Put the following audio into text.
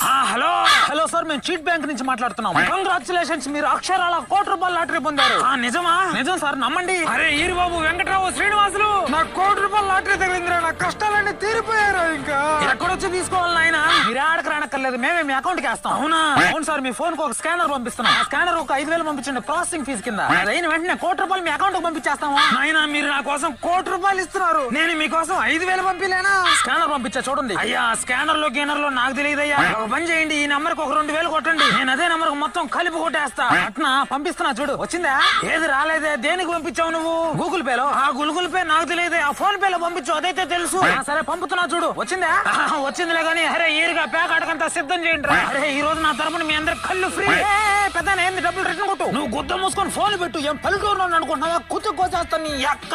Hello hello sir, మేము cheat bank నుంచి మాట్లాడుతున్నాం. కంగ్రాచులేషన్స్, మీరు అక్షరాల ₹1,00,00,000 లాటరీ పొందారు. నిజమా? నిజం సార్, నమ్మండి. అరే ఈరుబాబు, వెంకట్రావు, శ్రీనివాసులు, నాకు ₹1,00,00,000 లాటరీ తగిలిందిరా. నా కష్టాలన్నీ తీరిపోయారు. ఇంకా ఎక్కడొచ్చి తీసుకోవాలి నాయన? మీరు ఆడకు రానక్కర్లేదు, మేమే మీ అకౌంట్ కి వేస్తాం. అవునా? అవును సార్, మీ ఫోన్ కు ఒక స్కానర్ పంపిస్తున్నాం. ఆ స్కానర్ ఒక 5,000 పంపించండి ప్రాసెసింగ్ ఫీజు కింద. అదైన వెంటనే ₹1,00,00,000 మీ అకౌంట్ కు పంపించేస్తాము. నాయన, మీరు నా కోసం ₹1,00,00,000 ఇస్తున్నారు, నేను మీకోసం 5,000 పంపిలేనా? స్కానర్ పంపించా చూడండి. అయ్యా, స్కానర్ లో గేనర్ లో నాకు తెలియదయ్యా. ఒక పని చేయండి, ఈ నంబర్ కు ఒక 2,000 కొట్టండి, నేను అదే నంబర్ కు మొత్తం కలిపి కొట్టేస్తా. అట్నా పంపిస్తున్నా చూడు. వచ్చిందా? ఏది రాలేదే? దేనికి పంపించావు నువ్వు? గూగుల్ పేలో? ఆ గూగుల్ పే నాకు తెలియదే, ఆ ఫోన్ పే లో పంపించు, అదైతే తెలుసు. సరే పంపుతున్నా చూడు. వచ్చిందా? వచ్చిందిలే గానీ, అరే ఈరుగా ప్యాక్ ఆటకంతా సిద్ధం చేయండి. అరే ఈ రోజు నా తరపున మీ అందరికి కళ్ళు ఫ్రీ. పెద్ద ఏంది, డబ్బులు రిటర్న్ కొట్టు. నువ్వు గుద్ద మూసుకొని ఫోన్ పెట్టు. ఏం పల్లెటూరు అనుకుంటున్నావా? కుచ్చు కోసేస్తాను నీ అక్క.